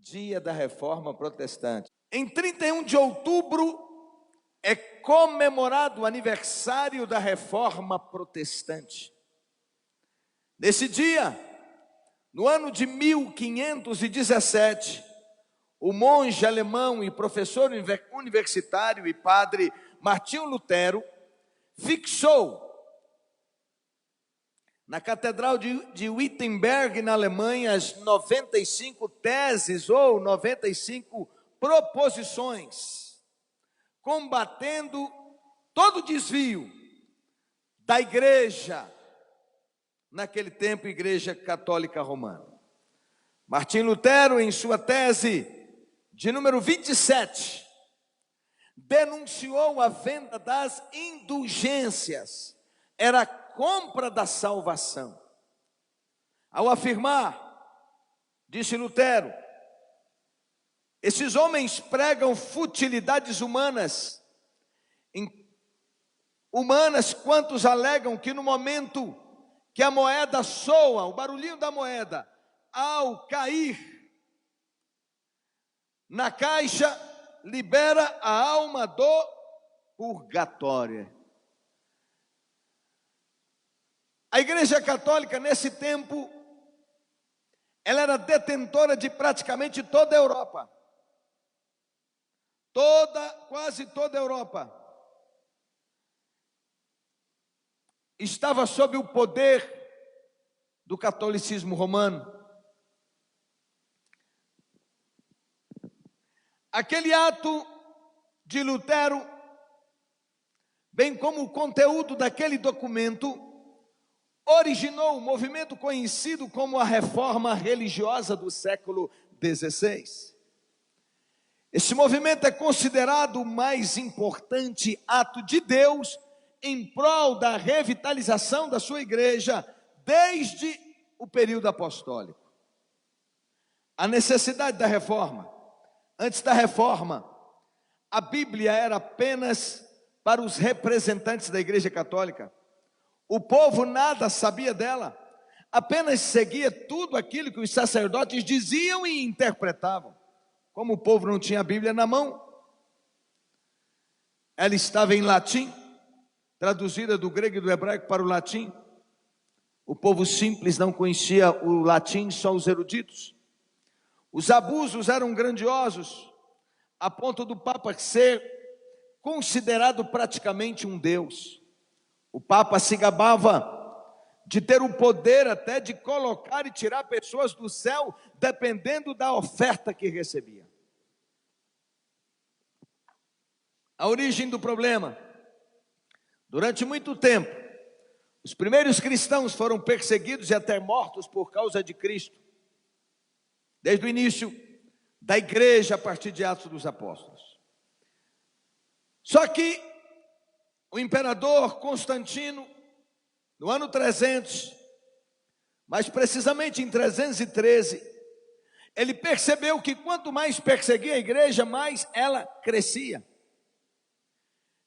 dia da Reforma Protestante. Em 31 de outubro é comemorado o aniversário da Reforma Protestante. Nesse dia, no ano de 1517, o monge alemão e professor universitário e padre Martinho Lutero fixou na Catedral de Wittenberg, na Alemanha, as 95 teses ou 95 proposições, combatendo todo desvio da igreja, naquele tempo, Igreja Católica Romana. Martinho Lutero, em sua tese de número 27, denunciou a venda das indulgências, era a compra da salvação. Ao afirmar, disse Lutero, esses homens pregam futilidades humanas, quantos alegam que no momento que a moeda soa, o barulhinho da moeda, ao cair na caixa, libera a alma do purgatório. A Igreja Católica, nesse tempo, ela era detentora de praticamente toda a Europa. Quase toda a Europa estava sob o poder do catolicismo romano. Aquele ato de Lutero, bem como o conteúdo daquele documento, originou um movimento conhecido como a Reforma Religiosa do século XVI. Esse movimento é considerado o mais importante ato de Deus em prol da revitalização da sua igreja desde o período apostólico. A necessidade da reforma. Antes da reforma, a Bíblia era apenas para os representantes da Igreja Católica. O povo nada sabia dela, apenas seguia tudo aquilo que os sacerdotes diziam e interpretavam. Como o povo não tinha a Bíblia na mão, ela estava em latim, traduzida do grego e do hebraico para o latim. O povo simples não conhecia o latim, só os eruditos. Os abusos eram grandiosos, a ponto do Papa ser considerado praticamente um deus. O Papa se gabava de ter o poder até de colocar e tirar pessoas do céu, dependendo da oferta que recebia. A origem do problema. Durante muito tempo, os primeiros cristãos foram perseguidos e até mortos por causa de Cristo. Desde o início da igreja, a partir de Atos dos Apóstolos. Só que o imperador Constantino, no ano 300, mais precisamente em 313, ele percebeu que quanto mais perseguia a igreja, mais ela crescia.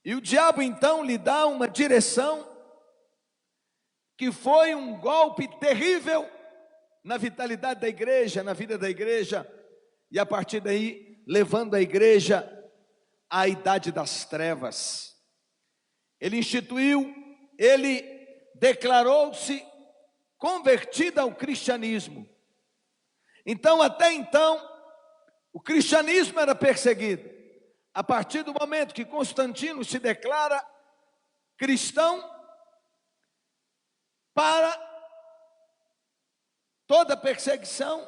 E o diabo então lhe dá uma direção que foi um golpe terrível na vitalidade da igreja, na vida da igreja, e a partir daí levando a igreja à idade das trevas. Ele declarou-se convertido ao cristianismo. Então, até então, o cristianismo era perseguido. A partir do momento que Constantino se declara cristão, para toda perseguição,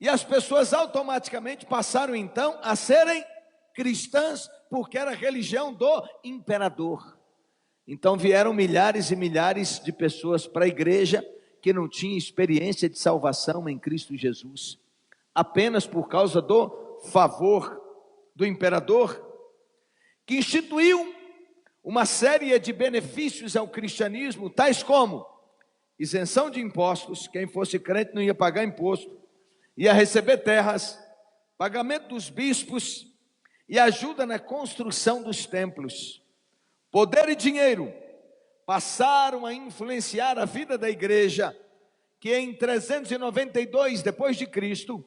e as pessoas automaticamente passaram então a serem cristãs, porque era a religião do imperador. Então vieram milhares e milhares de pessoas para a igreja que não tinham experiência de salvação em Cristo Jesus, apenas por causa do favor do imperador, que instituiu uma série de benefícios ao cristianismo, tais como isenção de impostos, quem fosse crente não ia pagar imposto, ia receber terras, pagamento dos bispos e ajuda na construção dos templos. Poder e dinheiro passaram a influenciar a vida da igreja, que em 392 depois de Cristo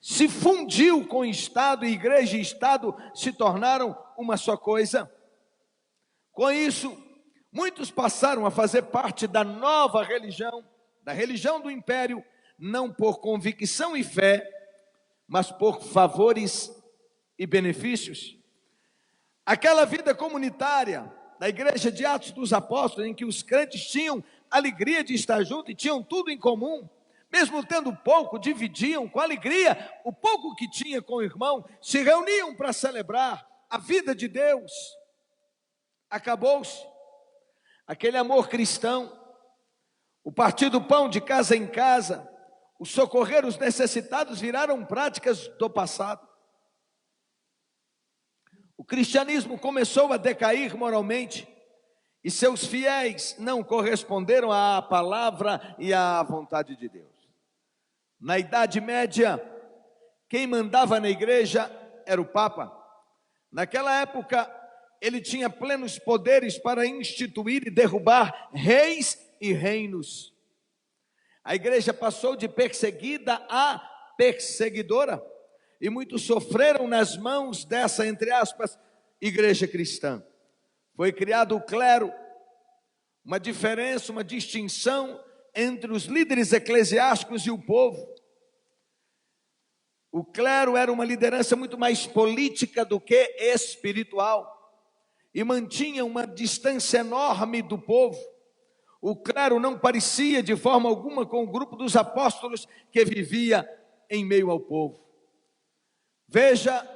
se fundiu com o Estado, e igreja e Estado se tornaram uma só coisa. Com isso, muitos passaram a fazer parte da nova religião, da religião do império, não por convicção e fé, mas por favores e benefícios. Aquela vida comunitária da igreja de Atos dos Apóstolos, em que os crentes tinham alegria de estar juntos e tinham tudo em comum, mesmo tendo pouco, dividiam com alegria o pouco que tinha com o irmão, se reuniam para celebrar a vida de Deus. Acabou-se aquele amor cristão, o partir do pão de casa em casa, o socorrer os necessitados viraram práticas do passado. O cristianismo começou a decair moralmente e seus fiéis não corresponderam à palavra e à vontade de Deus. Na Idade Média, quem mandava na igreja era o Papa. Naquela época, ele tinha plenos poderes para instituir e derrubar reis e reinos. A igreja passou de perseguida a perseguidora, e muitos sofreram nas mãos dessa, entre aspas, igreja cristã. Foi criado o clero, uma diferença, uma distinção entre os líderes eclesiásticos e o povo. O clero era uma liderança muito mais política do que espiritual, e mantinha uma distância enorme do povo. O clero não parecia de forma alguma com o grupo dos apóstolos que vivia em meio ao povo. Veja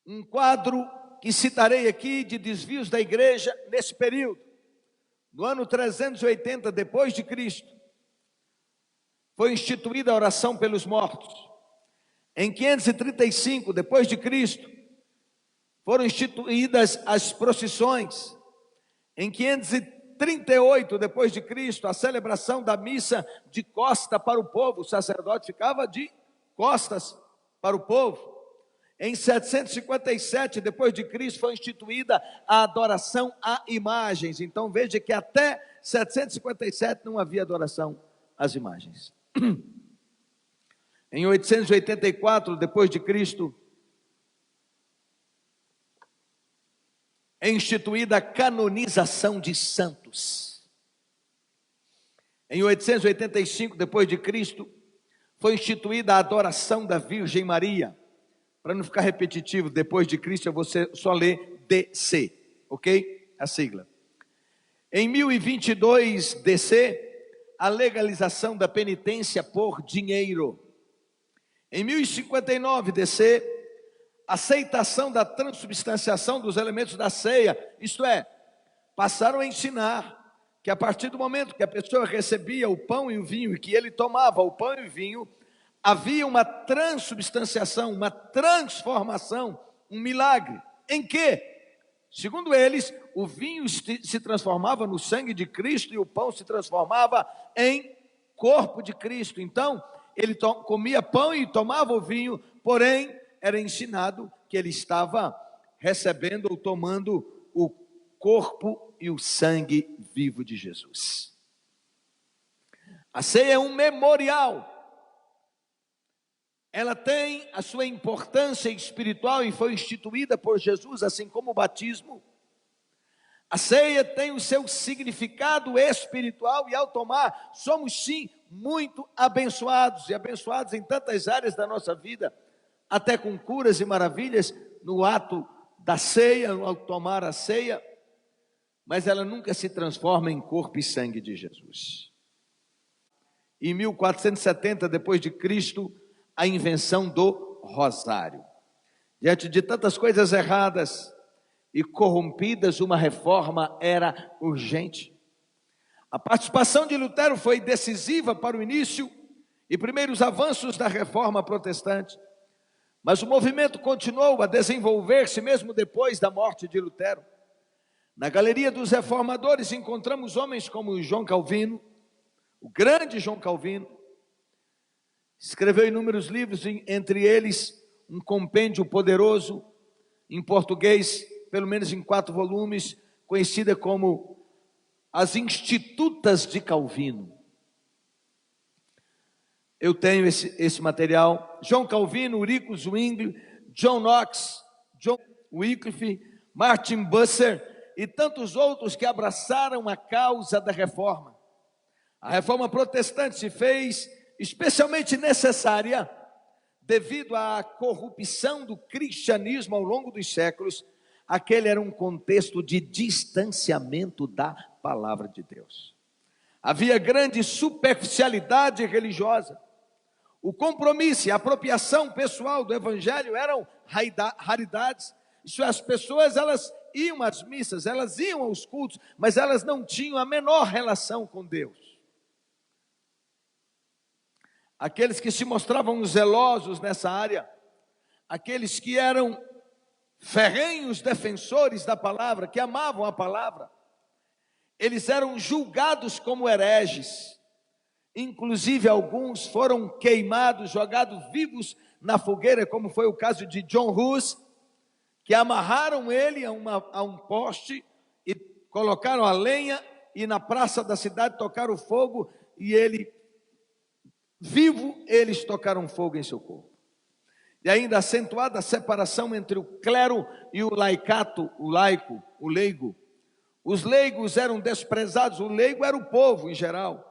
um quadro que citarei aqui de desvios da igreja nesse período. No ano 380 depois de Cristo, foi instituída a oração pelos mortos. Em 535 depois de Cristo, foram instituídas as procissões. Em 538 depois de Cristo, a celebração da missa de costa para o povo. O sacerdote ficava de costas para o povo. Em 757 depois de Cristo foi instituída a adoração a imagens. Então veja que até 757 não havia adoração às imagens. Em 884 depois de Cristo é instituída a canonização de santos. Em 885 depois de Cristo foi instituída a adoração da Virgem Maria. Para não ficar repetitivo, depois de Cristo eu vou só ler DC, ok? A sigla. Em 1022 DC, a legalização da penitência por dinheiro. Em 1059 DC, aceitação da transubstanciação dos elementos da ceia, isto é, passaram a ensinar que a partir do momento que a pessoa recebia o pão e o vinho, e que ele tomava o pão e o vinho, havia uma transubstanciação, uma transformação, um milagre, em que, segundo eles, o vinho se transformava no sangue de Cristo e o pão se transformava em corpo de Cristo. Então, ele comia pão e tomava o vinho, porém, era ensinado que ele estava recebendo ou tomando o corpo e o sangue vivo de Jesus. A ceia é um memorial. Ela tem a sua importância espiritual e foi instituída por Jesus, assim como o batismo. A ceia tem o seu significado espiritual e ao tomar, somos sim muito abençoados, e abençoados em tantas áreas da nossa vida, até com curas e maravilhas no ato da ceia, ao tomar a ceia, mas ela nunca se transforma em corpo e sangue de Jesus. Em 1470 depois de Cristo, a invenção do rosário. Diante de tantas coisas erradas e corrompidas, uma reforma era urgente. A participação de Lutero foi decisiva para o início e primeiros avanços da reforma protestante, mas o movimento continuou a desenvolver-se mesmo depois da morte de Lutero. Na galeria dos reformadores encontramos homens como João Calvino, o grande João Calvino. Escreveu inúmeros livros, entre eles um compêndio poderoso, em português, pelo menos em 4 volumes, conhecida como As Institutas de Calvino. Eu tenho esse material. John Calvino, Ulrico Zwingli, John Knox, John Wycliffe, Martin Bucer e tantos outros que abraçaram a causa da reforma. A reforma protestante se fez especialmente necessária devido à corrupção do cristianismo ao longo dos séculos. Aquele era um contexto de distanciamento da palavra de Deus. Havia grande superficialidade religiosa. O compromisso e a apropriação pessoal do evangelho eram raridades. Isso é, as pessoas, elas iam às missas, elas iam aos cultos, mas elas não tinham a menor relação com Deus. Aqueles que se mostravam zelosos nessa área, aqueles que eram ferrenhos defensores da palavra, que amavam a palavra, eles eram julgados como hereges. Inclusive alguns foram queimados, jogados vivos na fogueira, como foi o caso de John Hus, que amarraram ele a um poste e colocaram a lenha e na praça da cidade tocaram fogo e ele, vivo, eles tocaram fogo em seu corpo. E ainda acentuada a separação entre o clero e o laicato, o laico, o leigo. Os leigos eram desprezados, o leigo era o povo em geral.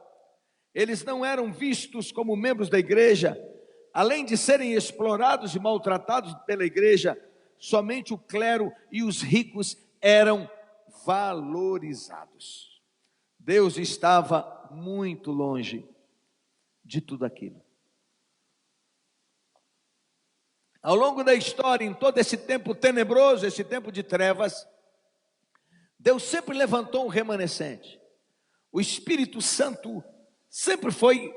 Eles não eram vistos como membros da igreja. Além de serem explorados e maltratados pela igreja, somente o clero e os ricos eram valorizados. Deus estava muito longe de tudo aquilo. Ao longo da história, em todo esse tempo tenebroso, esse tempo de trevas, Deus sempre levantou um remanescente. O Espírito Santo sempre foi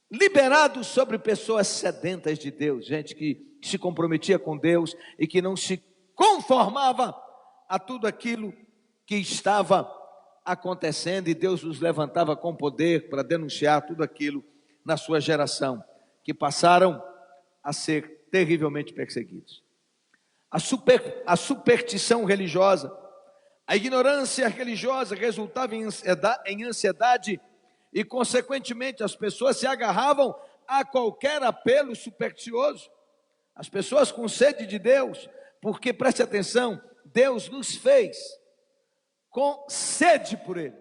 liberado sobre pessoas sedentas de Deus, gente que se comprometia com Deus e que não se conformava a tudo aquilo que estava acontecendo, e Deus os levantava com poder para denunciar tudo aquilo na sua geração, que passaram a ser terrivelmente perseguidos. A superstição religiosa, a ignorância religiosa resultava em ansiedade e, consequentemente, as pessoas se agarravam a qualquer apelo supersticioso. As pessoas com sede de Deus, porque, preste atenção, Deus nos fez com sede por Ele.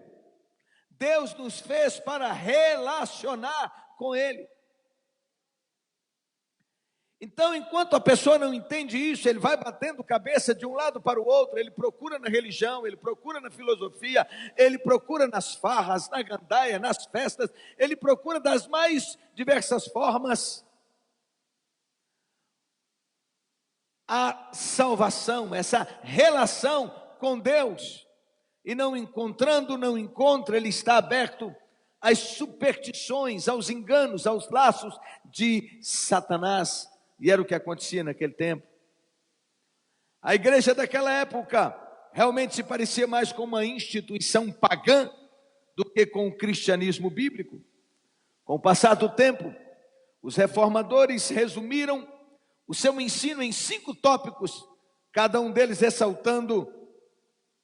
Deus nos fez para relacionar com Ele. Então, enquanto a pessoa não entende isso, ele vai batendo cabeça de um lado para o outro, ele procura na religião, ele procura na filosofia, ele procura nas farras, na gandaia, nas festas, ele procura das mais diversas formas a salvação, essa relação com Deus, e não encontra, ele está aberto às superstições, aos enganos, aos laços de Satanás. E era o que acontecia naquele tempo. A igreja daquela época realmente se parecia mais com uma instituição pagã do que com o cristianismo bíblico. Com o passar do tempo, os reformadores resumiram o seu ensino em 5 tópicos, cada um deles ressaltando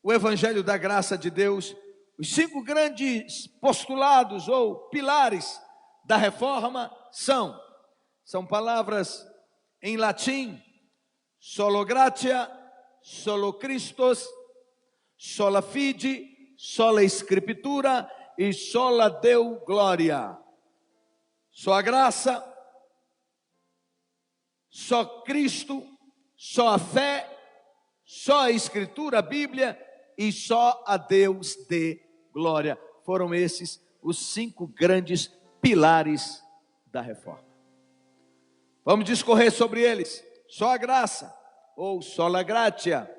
o evangelho da graça de Deus. Os 5 grandes postulados ou pilares da reforma são palavras em latim: solo gratia, solo Christus, sola fide, sola Escritura e sola Deo gloria. Só a graça, só Cristo, só a fé, só a Escritura, a Bíblia, e só a Deus dê glória. Foram esses os 5 grandes pilares da reforma. Vamos discorrer sobre eles. Só a graça, ou sola gratia.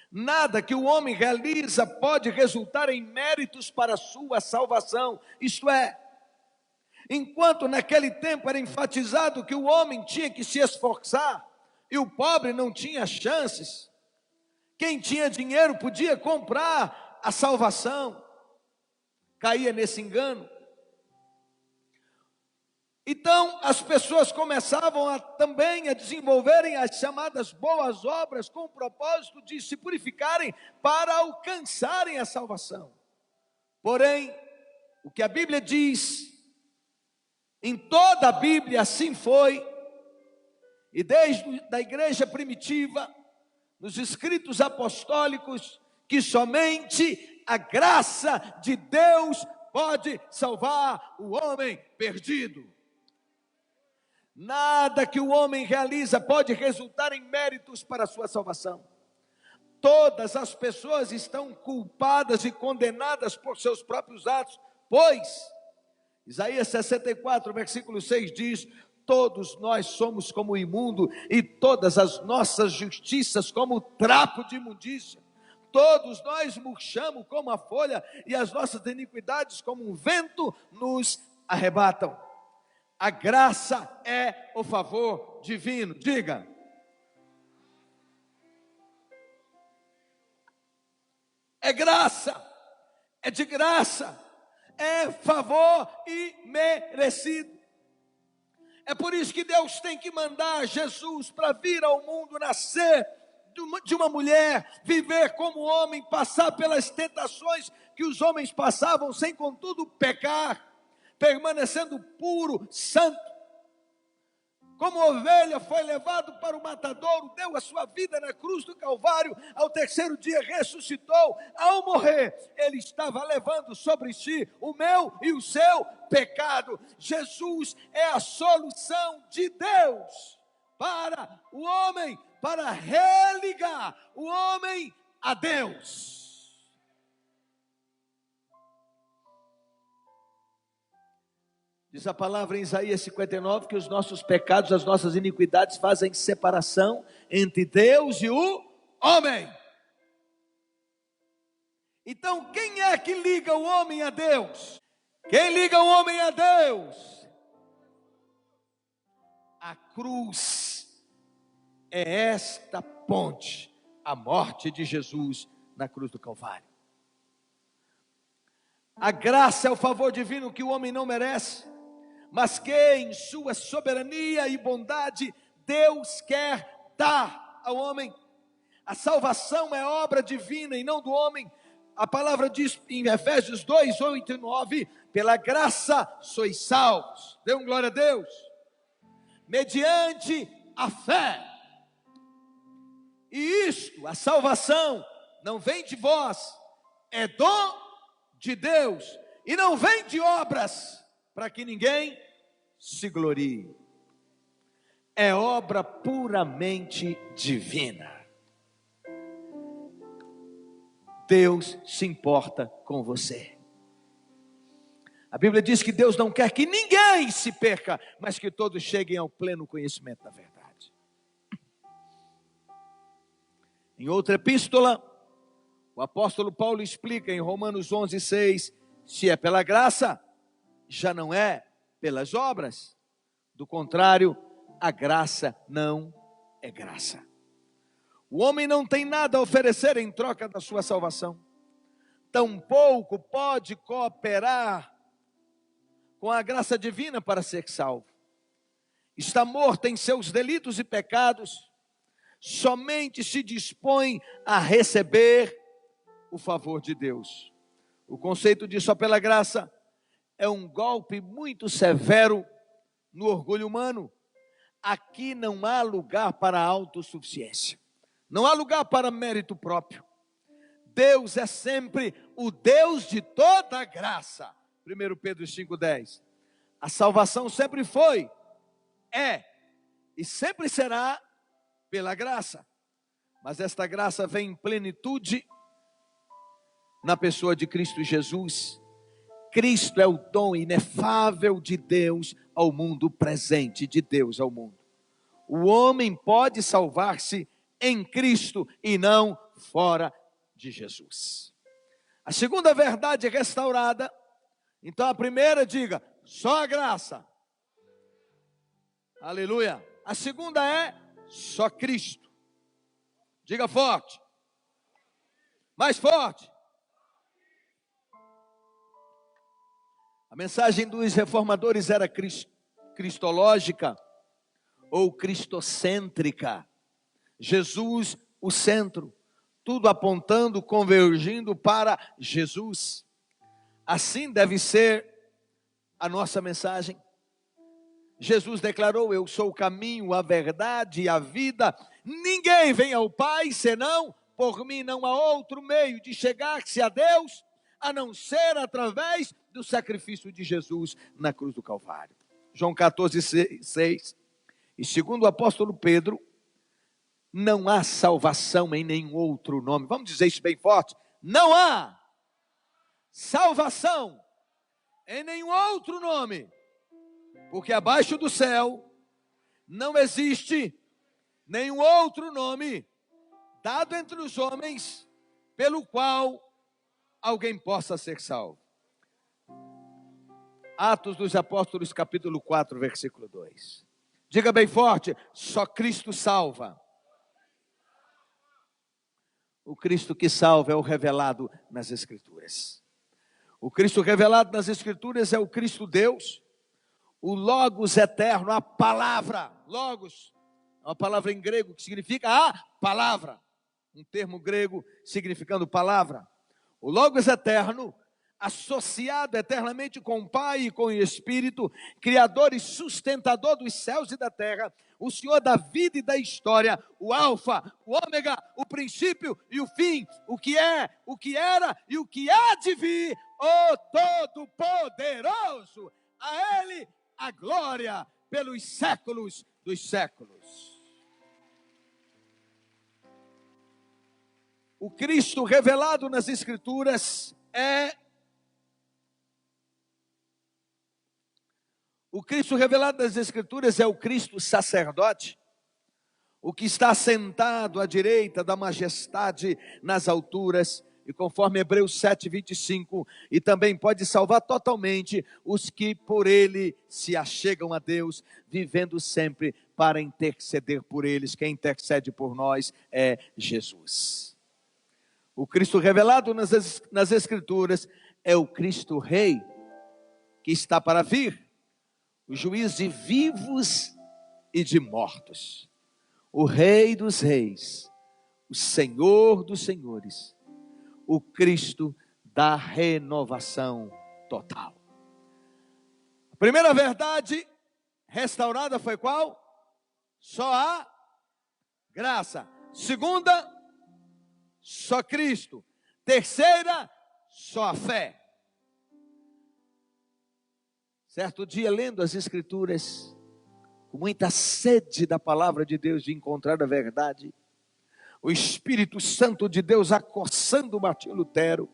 Nada que o homem realiza pode resultar em méritos para a sua salvação. Isto é, enquanto naquele tempo era enfatizado que o homem tinha que se esforçar e o pobre não tinha chances, quem tinha dinheiro podia comprar a salvação, caía nesse engano. Então as pessoas começavam também a desenvolverem as chamadas boas obras com o propósito de se purificarem para alcançarem a salvação. Porém, o que a Bíblia diz Em toda a Bíblia assim foi, e desde a igreja primitiva, nos escritos apostólicos, que somente a graça de Deus pode salvar o homem perdido. Nada que o homem realiza pode resultar em méritos para a sua salvação. Todas as pessoas estão culpadas e condenadas por seus próprios atos, pois Isaías 64, versículo 6 diz: todos nós somos como imundo, e todas as nossas justiças como trapo de imundícia. Todos nós murchamos como a folha, e as nossas iniquidades como um vento nos arrebatam. A graça é o favor divino. Diga. É graça, é de graça, é favor imerecido. É por isso que Deus tem que mandar Jesus para vir ao mundo, nascer de uma mulher, viver como homem, passar pelas tentações que os homens passavam, sem contudo pecar, permanecendo puro, santo. Como ovelha foi levado para o matadouro, deu a sua vida na cruz do Calvário, ao terceiro dia ressuscitou. Ao morrer, ele estava levando sobre si o meu e o seu pecado. Jesus é a solução de Deus para o homem, para religar o homem a Deus. Diz a palavra em Isaías 59 que os nossos pecados, as nossas iniquidades fazem separação entre Deus e o homem. Então, quem é que liga o homem a Deus? Quem liga o homem a Deus? A cruz é esta ponte, a morte de Jesus na cruz do Calvário. A graça é o favor divino que o homem não merece, mas que em sua soberania e bondade Deus quer dar ao homem. A salvação é obra divina e não do homem. A palavra diz em Efésios 2, 8 e 9, pela graça sois salvos. Dê um glória a Deus. Mediante a fé. E isto, a salvação, não vem de vós, é dom de Deus, e não vem de obras, para que ninguém se glorie. É obra puramente divina. Deus se importa com você. A Bíblia diz que Deus não quer que ninguém se perca, mas que todos cheguem ao pleno conhecimento da verdade. Em outra epístola, o apóstolo Paulo explica em Romanos 11, 6, se é pela graça, já não é pelas obras. Do contrário, a graça não é graça. O homem não tem nada a oferecer em troca da sua salvação. Tampouco pode cooperar com a graça divina para ser salvo. Está morto em seus delitos e pecados. Somente se dispõe a receber o favor de Deus. O conceito de só pela graça é um golpe muito severo no orgulho humano. Aqui não há lugar para autossuficiência. Não há lugar para mérito próprio. Deus é sempre o Deus de toda a graça. 1 Pedro 5,10. A salvação sempre foi, é e sempre será pela graça. Mas esta graça vem em plenitude na pessoa de Cristo Jesus. Cristo é o dom inefável de Deus ao mundo presente, de Deus ao mundo. O homem pode salvar-se em Cristo e não fora de Jesus. A segunda verdade é restaurada. Então a primeira, diga, só a graça. Aleluia. A segunda é só Cristo. Diga forte. Mais forte. A mensagem dos reformadores era cristológica ou cristocêntrica. Jesus, o centro, tudo apontando, convergindo para Jesus. Assim deve ser a nossa mensagem. Jesus declarou: eu sou o caminho, a verdade e a vida. Ninguém vem ao Pai senão por mim. Não há outro meio de chegar-se a Deus a não ser através do sacrifício de Jesus na cruz do Calvário. João 14:6. E segundo o apóstolo Pedro, não há salvação em nenhum outro nome. Vamos dizer isso bem forte: não há salvação em nenhum outro nome, porque abaixo do céu não existe nenhum outro nome dado entre os homens pelo qual alguém possa ser salvo. Atos dos Apóstolos, capítulo 4, versículo 2. Diga bem forte: só Cristo salva. O Cristo que salva é o revelado nas Escrituras. O Cristo revelado nas Escrituras é o Cristo Deus, o Logos eterno, a palavra. Logos é uma palavra em grego que significa a palavra. Um termo grego significando palavra. O Logos eterno, associado eternamente com o Pai e com o Espírito, Criador e sustentador dos céus e da terra, o Senhor da vida e da história, o Alfa, o Ômega, o princípio e o fim, o que é, o que era e o que há de vir, o Todo-Poderoso. A Ele a glória pelos séculos dos séculos. O Cristo revelado nas Escrituras é o Cristo revelado nas Escrituras é o Cristo sacerdote, o que está sentado à direita da majestade nas alturas, e conforme Hebreus 7:25, e também pode salvar totalmente os que por ele se achegam a Deus, vivendo sempre para interceder por eles. Quem intercede por nós é Jesus. O Cristo revelado nas Escrituras é o Cristo Rei, que está para vir, o juiz de vivos e de mortos, o Rei dos reis, o Senhor dos senhores, o Cristo da renovação total. A primeira verdade restaurada foi qual? Só a graça. Segunda, só Cristo. Terceira, só a fé. Certo dia, lendo as Escrituras, com muita sede da palavra de Deus, de encontrar a verdade, o Espírito Santo de Deus acossando Martinho Lutero,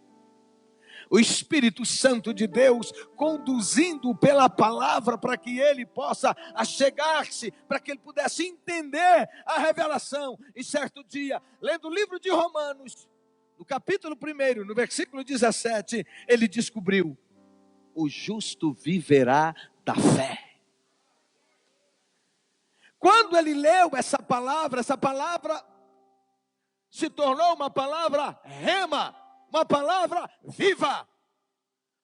o Espírito Santo de Deus conduzindo pela palavra para que ele possa achegar-se, para que ele pudesse entender a revelação. E certo dia, lendo o livro de Romanos, no capítulo 1, no versículo 17, ele descobriu: o justo viverá da fé. Quando ele leu essa palavra se tornou uma palavra rema, uma palavra viva.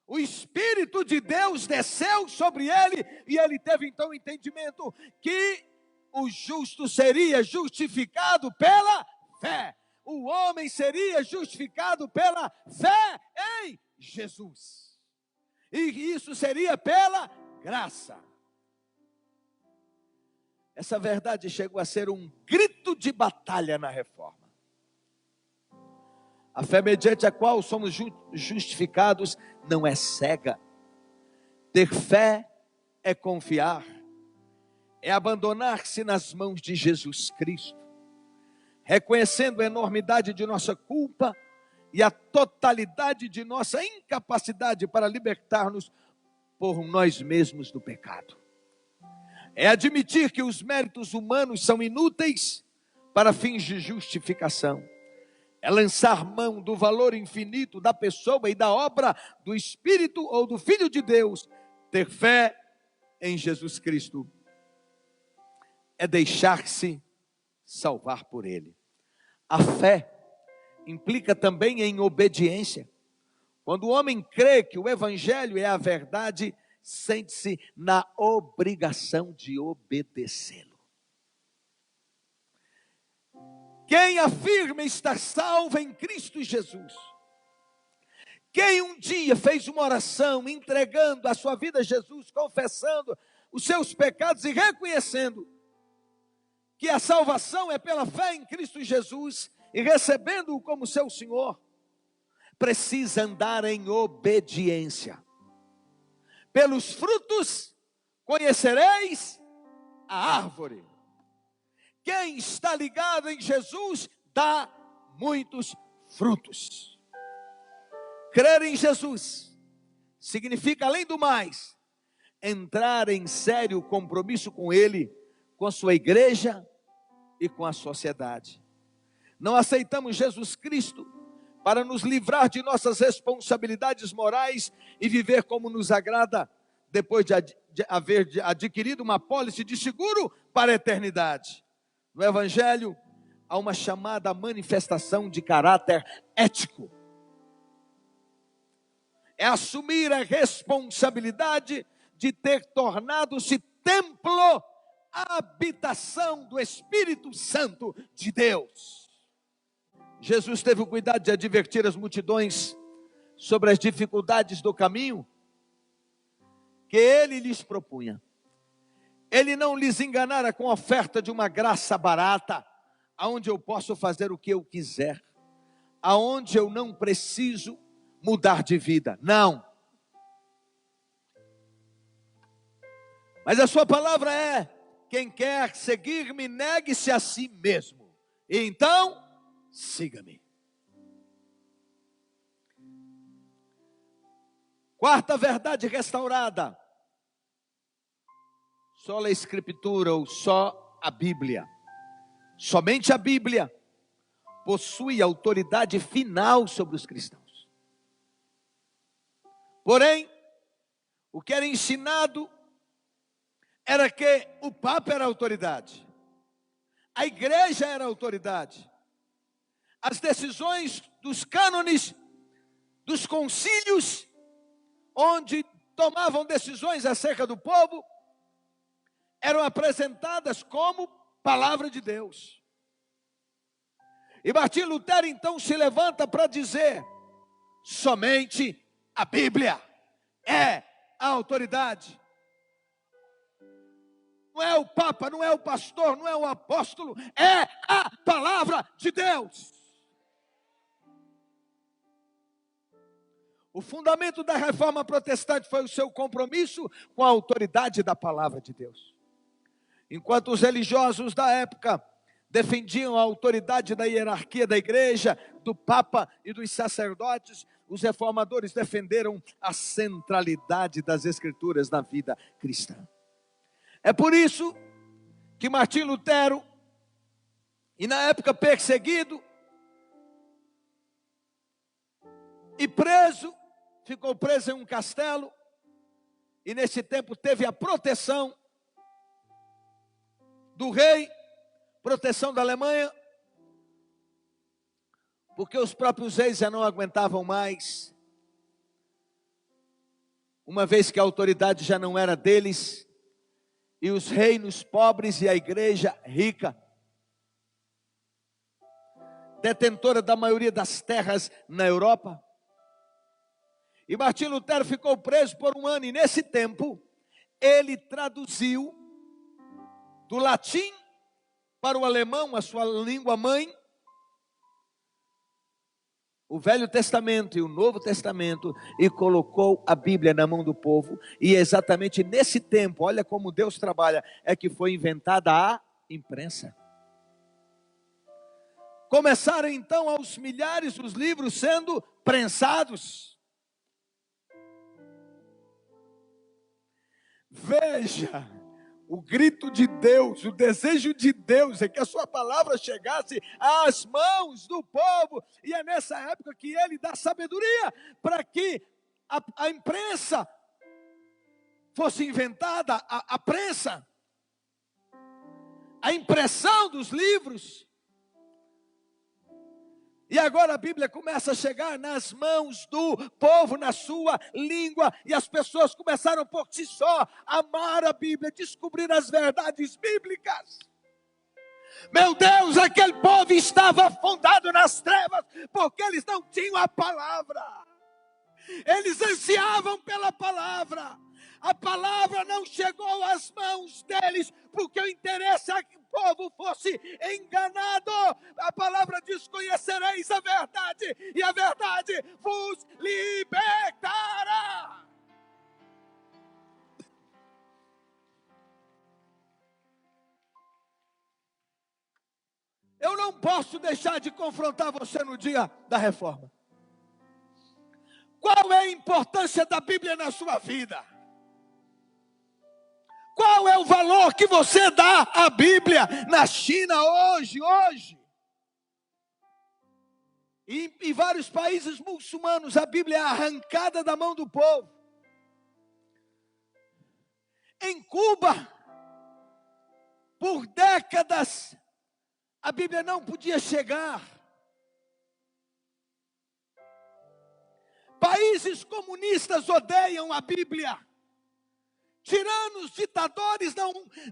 O Espírito de Deus desceu sobre ele e ele teve então o entendimento que o justo seria justificado pela fé. O homem seria justificado pela fé em Jesus. E isso seria pela graça. Essa verdade chegou a ser um grito de batalha na Reforma. A fé mediante a qual somos justificados não é cega. Ter fé é confiar, é abandonar-se nas mãos de Jesus Cristo, reconhecendo a enormidade de nossa culpa e a totalidade de nossa incapacidade para libertar-nos por nós mesmos do pecado. É admitir que os méritos humanos são inúteis para fins de justificação. É lançar mão do valor infinito da pessoa e da obra do Espírito ou do Filho de Deus. Ter fé em Jesus Cristo é deixar-se salvar por Ele. A fé implica também em obediência. Quando o homem crê que o Evangelho é a verdade, sente-se na obrigação de obedecê-lo. Quem afirma estar salvo em Cristo Jesus, quem um dia fez uma oração entregando a sua vida a Jesus, confessando os seus pecados e reconhecendo que a salvação é pela fé em Cristo Jesus e recebendo-o como seu Senhor, precisa andar em obediência. Pelos frutos conhecereis a árvore. Quem está ligado em Jesus dá muitos frutos. Crer em Jesus significa, além do mais, entrar em sério compromisso com Ele, com a sua igreja e com a sociedade. Não aceitamos Jesus Cristo para nos livrar de nossas responsabilidades morais e viver como nos agrada, depois de haver adquirido uma apólice de seguro para a eternidade. No Evangelho, há uma chamada manifestação de caráter ético. É assumir a responsabilidade de ter tornado-se templo, habitação do Espírito Santo de Deus. Jesus teve o cuidado de advertir as multidões sobre as dificuldades do caminho que Ele lhes propunha. Ele não lhes enganara com a oferta de uma graça barata, aonde eu posso fazer o que eu quiser, aonde eu não preciso mudar de vida. Não. Mas a sua palavra é: quem quer seguir-me, negue-se a si mesmo. E então, siga-me. Quarta verdade restaurada: só a Escritura ou só a Bíblia. Somente a Bíblia possui autoridade final sobre os cristãos. Porém, o que era ensinado era que o Papa era autoridade, a igreja era autoridade, as decisões dos cânones, dos concílios, onde tomavam decisões acerca do povo, eram apresentadas como palavra de Deus. E Martim Lutero então se levanta para dizer: somente a Bíblia é a autoridade. Não é o Papa, não é o pastor, não é o apóstolo, é a palavra de Deus. O fundamento da reforma protestante foi o seu compromisso com a autoridade da palavra de Deus. Enquanto os religiosos da época defendiam a autoridade da hierarquia da igreja, do Papa e dos sacerdotes, os reformadores defenderam a centralidade das Escrituras na vida cristã. É por isso que Martim Lutero, e na época perseguido e preso, ficou preso em um castelo, e nesse tempo teve a proteção do rei, proteção da Alemanha, porque os próprios reis já não aguentavam mais, uma vez que a autoridade já não era deles, e os reinos pobres e a igreja rica, detentora da maioria das terras na Europa. E Martim Lutero ficou preso por um ano, e nesse tempo ele traduziu do latim para o alemão, a sua língua mãe, o Velho Testamento e o Novo Testamento, e colocou a Bíblia na mão do povo. E exatamente nesse tempo, olha como Deus trabalha, é que foi inventada a imprensa. Começaram então aos milhares os livros sendo prensados. Veja, o grito de Deus, o desejo de Deus é que a sua palavra chegasse às mãos do povo. E é nessa época que Ele dá sabedoria para que a imprensa fosse inventada, a prensa, a impressão dos livros. E agora a Bíblia começa a chegar nas mãos do povo, na sua língua, e as pessoas começaram por si só a amar a Bíblia, descobrir as verdades bíblicas. Meu Deus, aquele povo estava afundado nas trevas, porque eles não tinham a palavra. Eles ansiavam pela palavra. A palavra não chegou às mãos deles, porque o interesse é que o povo fosse enganado. A palavra diz: conhecereis a verdade, e a verdade vos libertará. Eu não posso deixar de confrontar você no dia da reforma. Qual é a importância da Bíblia na sua vida? Qual é o valor que você dá à Bíblia na China hoje? Em vários países muçulmanos, a Bíblia é arrancada da mão do povo. Em Cuba, por décadas, a Bíblia não podia chegar. Países comunistas odeiam a Bíblia. Tiranos, ditadores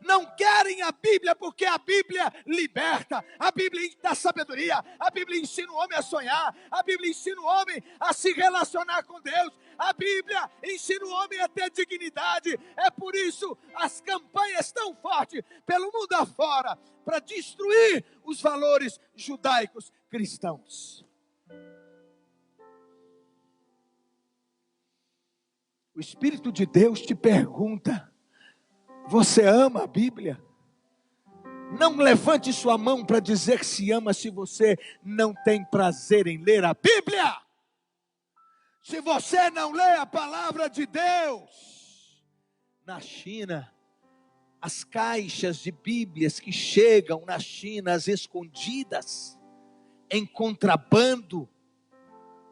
não querem a Bíblia, porque a Bíblia liberta, a Bíblia dá sabedoria, a Bíblia ensina o homem a sonhar, a Bíblia ensina o homem a se relacionar com Deus, a Bíblia ensina o homem a ter dignidade. É por isso as campanhas tão fortes pelo mundo afora, para destruir os valores judaicos cristãos. O Espírito de Deus te pergunta: você ama a Bíblia? Não levante sua mão para dizer que se ama se você não tem prazer em ler a Bíblia. Se você não lê a palavra de Deus. Na China, as caixas de Bíblias que chegam na China, as escondidas, em contrabando,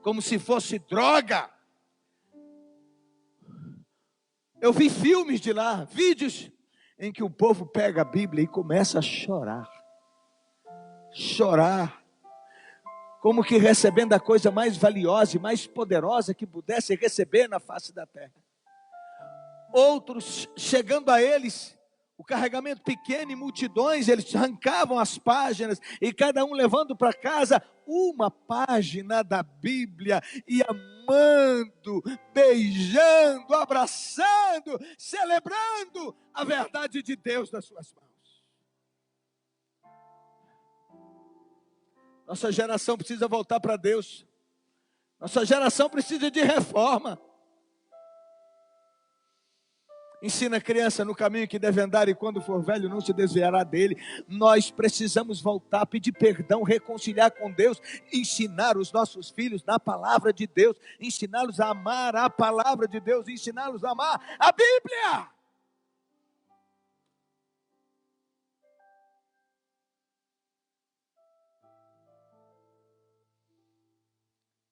como se fosse droga. Eu vi filmes de lá, vídeos em que o povo pega a Bíblia e começa a chorar. Chorar. Como que recebendo a coisa mais valiosa e mais poderosa que pudesse receber na face da terra. Outros, chegando a eles, o carregamento pequeno e multidões, eles arrancavam as páginas e cada um levando para casa uma página da Bíblia e amando, beijando, abraçando, celebrando a verdade de Deus nas suas mãos. Nossa geração precisa voltar para Deus. Nossa geração precisa de reforma. Ensina a criança no caminho que deve andar e quando for velho não se desviará dele. Nós precisamos voltar, pedir perdão, reconciliar com Deus, ensinar os nossos filhos na palavra de Deus, ensiná-los a amar a palavra de Deus, ensiná-los a amar a Bíblia.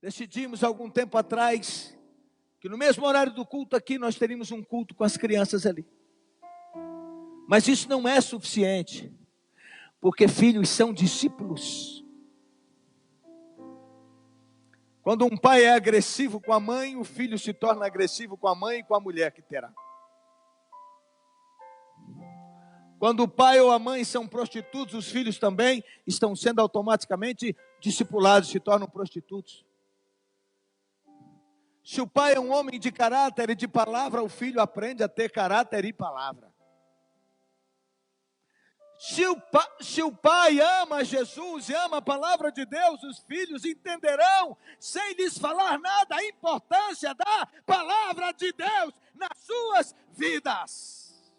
Decidimos algum tempo atrás que no mesmo horário do culto aqui, nós teríamos um culto com as crianças ali. Mas isso não é suficiente, porque filhos são discípulos. Quando um pai é agressivo com a mãe, o filho se torna agressivo com a mãe e com a mulher que terá. Quando o pai ou a mãe são prostitutos, os filhos também estão sendo automaticamente discipulados, se tornam prostitutos. Se o pai é um homem de caráter e de palavra, o filho aprende a ter caráter e palavra. Se o pai ama Jesus e ama a palavra de Deus, os filhos entenderão, sem lhes falar nada, a importância da palavra de Deus nas suas vidas.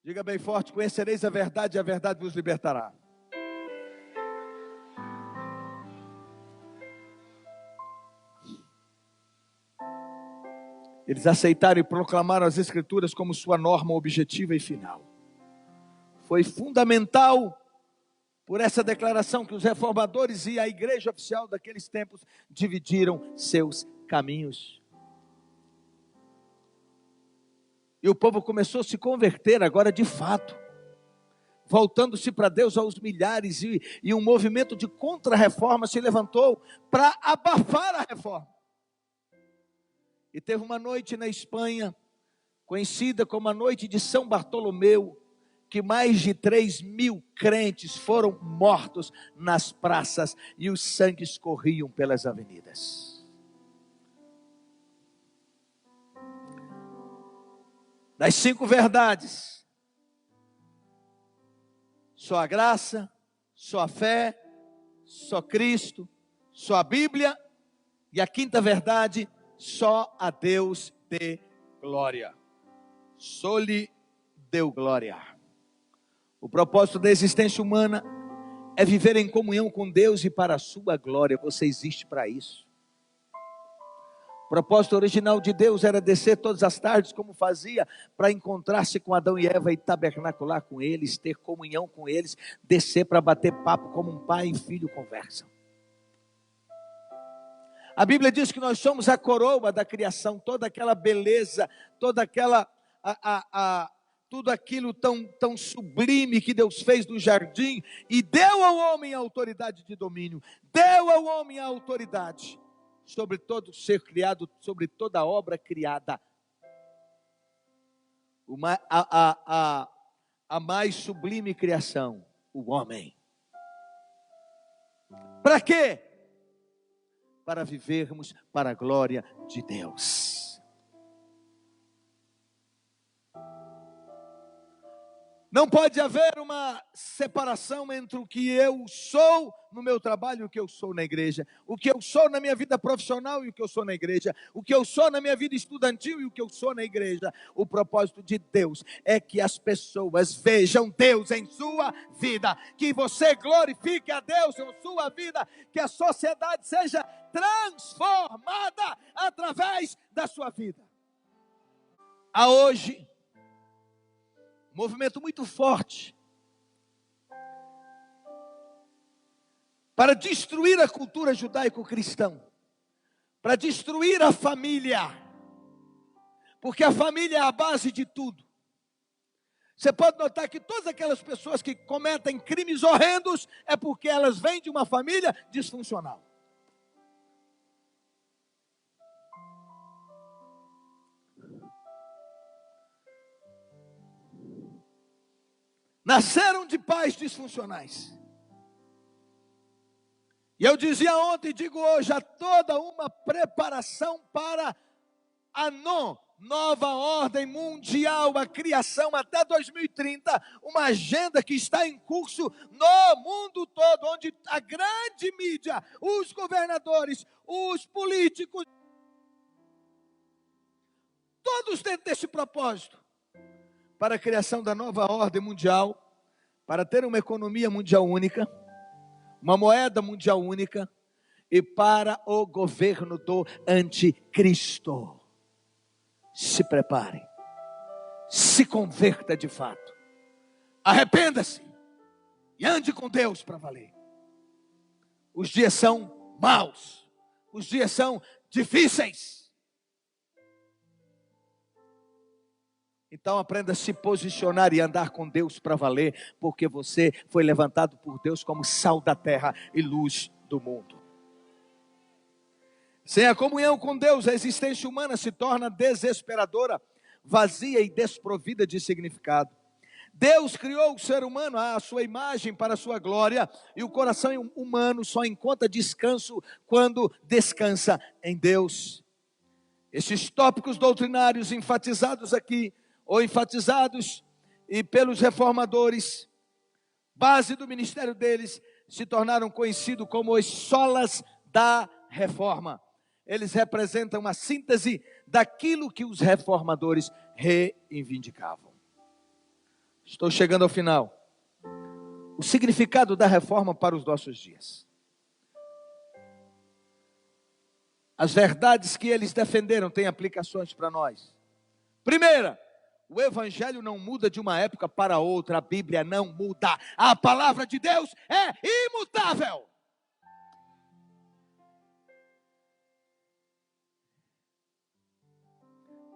Diga bem forte: conhecereis a verdade e a verdade vos libertará. Eles aceitaram e proclamaram as Escrituras como sua norma objetiva e final. Foi fundamental por essa declaração que os reformadores e a igreja oficial daqueles tempos dividiram seus caminhos. E o povo começou a se converter agora de fato, voltando-se para Deus aos milhares, e um movimento de contra-reforma se levantou para abafar a reforma. E teve uma noite na Espanha, conhecida como a noite de São Bartolomeu, que mais de 3.000 crentes foram mortos nas praças e os sangues corriam pelas avenidas. Das 5 verdades: só a graça, só a fé, só Cristo, só a Bíblia. E a 5ª verdade: só a Deus dê glória. Só lhe deu glória. O propósito da existência humana é viver em comunhão com Deus e para a sua glória. Você existe para isso. O propósito original de Deus era descer todas as tardes, como fazia, para encontrar-se com Adão e Eva e tabernacular com eles, ter comunhão com eles, descer para bater papo como um pai e filho conversam. A Bíblia diz que nós somos a coroa da criação, toda aquela beleza, toda aquela, tudo aquilo tão sublime que Deus fez no jardim, e deu ao homem a autoridade de domínio, deu ao homem a autoridade sobre todo ser criado, sobre toda obra criada. A mais sublime criação, o homem. Para quê? Para vivermos para a glória de Deus. Não pode haver uma separação entre o que eu sou no meu trabalho e o que eu sou na igreja. O que eu sou na minha vida profissional e o que eu sou na igreja. O que eu sou na minha vida estudantil e o que eu sou na igreja. O propósito de Deus é que as pessoas vejam Deus em sua vida. Que você glorifique a Deus em sua vida. Que a sociedade seja transformada através da sua vida. Há hoje um movimento muito forte para destruir a cultura judaico-cristã, para destruir a família, porque a família é a base de tudo. Você pode notar que todas aquelas pessoas que cometem crimes horrendos é porque elas vêm de uma família disfuncional. Nasceram de pais disfuncionais. E eu dizia ontem e digo hoje, há toda uma preparação para a nova ordem mundial, a criação até 2030, uma agenda que está em curso no mundo todo, onde a grande mídia, os governadores, os políticos, todos têm esse propósito, para a criação da nova ordem mundial, para ter uma economia mundial única, uma moeda mundial única, e para o governo do anticristo. Se prepare, se converta de fato, arrependa-se e ande com Deus para valer. Os dias são maus, os dias são difíceis. Então aprenda a se posicionar e andar com Deus para valer, porque você foi levantado por Deus como sal da terra e luz do mundo. Sem a comunhão com Deus, a existência humana se torna desesperadora, vazia e desprovida de significado. Deus criou o ser humano à sua imagem, para a sua glória, e o coração humano só encontra descanso quando descansa em Deus. Esses tópicos doutrinários enfatizados aqui, ou enfatizados e pelos reformadores, base do ministério deles, se tornaram conhecidos como os solas da reforma. Eles representam uma síntese daquilo que os reformadores reivindicavam. Estou chegando ao final. O significado da reforma para os nossos dias. As verdades que eles defenderam têm aplicações para nós. Primeira, o evangelho não muda de uma época para outra, a Bíblia não muda. A palavra de Deus é imutável.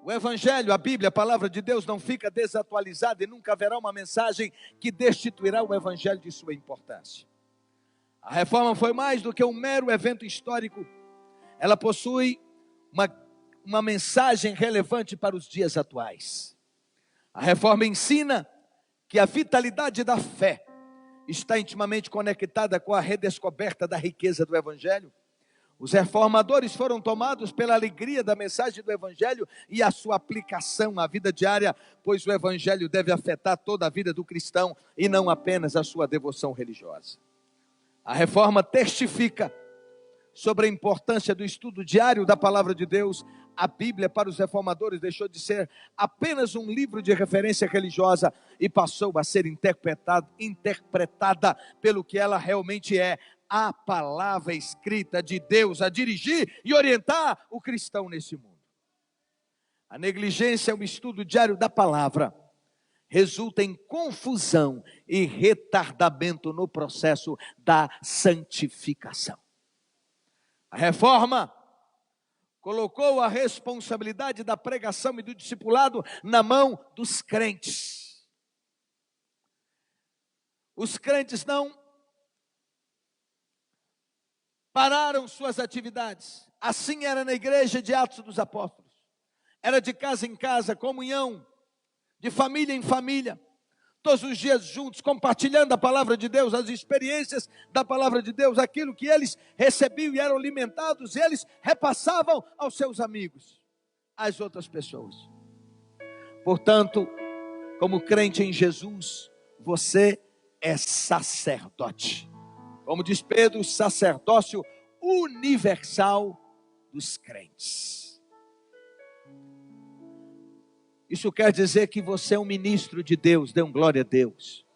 O evangelho, a Bíblia, a palavra de Deus não fica desatualizada e nunca haverá uma mensagem que destituirá o evangelho de sua importância. A reforma foi mais do que um mero evento histórico. Ela possui uma mensagem relevante para os dias atuais. A reforma ensina que a vitalidade da fé está intimamente conectada com a redescoberta da riqueza do evangelho. Os reformadores foram tomados pela alegria da mensagem do Evangelho e a sua aplicação à vida diária, pois o Evangelho deve afetar toda a vida do cristão e não apenas a sua devoção religiosa. A reforma testifica sobre a importância do estudo diário da palavra de Deus. A Bíblia, para os reformadores, deixou de ser apenas um livro de referência religiosa e passou a ser interpretada pelo que ela realmente é: a palavra escrita de Deus a dirigir e orientar o cristão nesse mundo. A negligência ao estudo diário da palavra resulta em confusão e retardamento no processo da santificação. A reforma colocou a responsabilidade da pregação e do discipulado na mão dos crentes. Os crentes não pararam suas atividades. Assim era na igreja de Atos dos Apóstolos. Era de casa em casa, comunhão, de família em família, todos os dias juntos, compartilhando a palavra de Deus, as experiências da palavra de Deus, aquilo que eles recebiam e eram alimentados, eles repassavam aos seus amigos, às outras pessoas. Portanto, como crente em Jesus, você é sacerdote. Como diz Pedro, sacerdócio universal dos crentes. Isso quer dizer que você é um ministro de Deus. Dê um glória a Deus.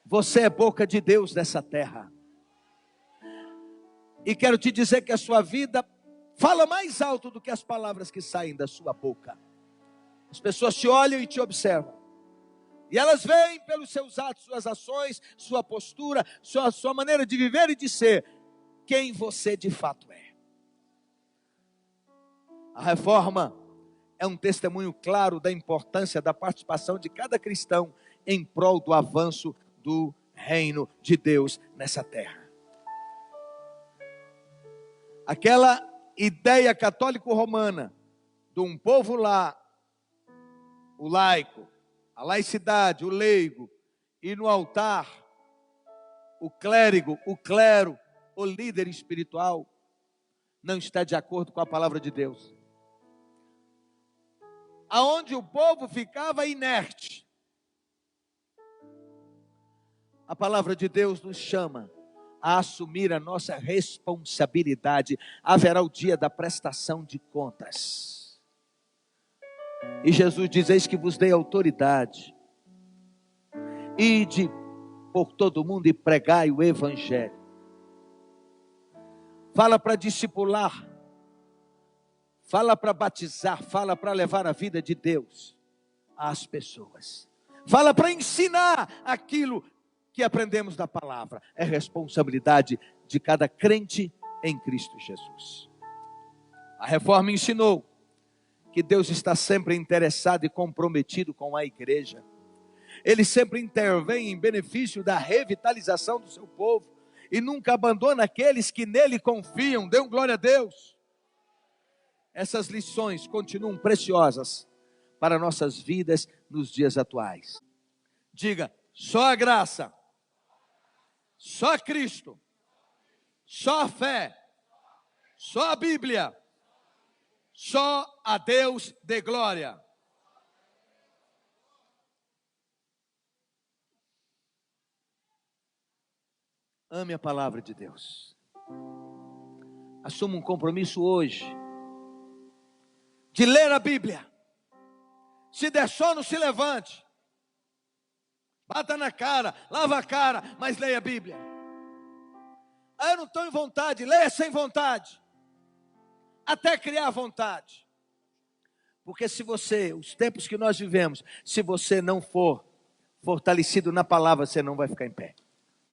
Você é boca de Deus nessa terra. E quero te dizer que a sua vida fala mais alto do que as palavras que saem da sua boca. As pessoas te olham e te observam. E elas veem pelos seus atos, suas ações, sua postura, sua maneira de viver e de ser, quem você de fato é. A reforma é um testemunho claro da importância da participação de cada cristão em prol do avanço do reino de Deus nessa terra. Aquela ideia católico-romana de um povo lá, o laico, a laicidade, o leigo, e no altar, o clérigo, o clero, o líder espiritual, não está de acordo com a palavra de Deus. Aonde o povo ficava inerte, a palavra de Deus nos chama a assumir a nossa responsabilidade. Haverá o dia da prestação de contas. E Jesus diz: eis que vos dei autoridade. Ide por todo o mundo e pregai o evangelho. Fala para discipular. Fala para batizar. Fala para levar a vida de Deus às pessoas. Fala para ensinar aquilo que aprendemos da palavra. É responsabilidade de cada crente em Cristo Jesus. A reforma ensinou que Deus está sempre interessado e comprometido com a igreja. Ele sempre intervém em benefício da revitalização do seu povo e nunca abandona aqueles que nele confiam. Dê um glória a Deus. Essas lições continuam preciosas para nossas vidas nos dias atuais. Diga: só a graça, só Cristo, só a fé, só a Bíblia, só a Deus dê glória. Ame a palavra de Deus. Assuma um compromisso hoje de ler a Bíblia. Se der sono, se levante. Bata na cara, lava a cara, mas leia a Bíblia. Ah, eu não estou em vontade. Leia sem vontade, até criar vontade. Porque se você, os tempos que nós vivemos, se você não for fortalecido na palavra, você não vai ficar em pé.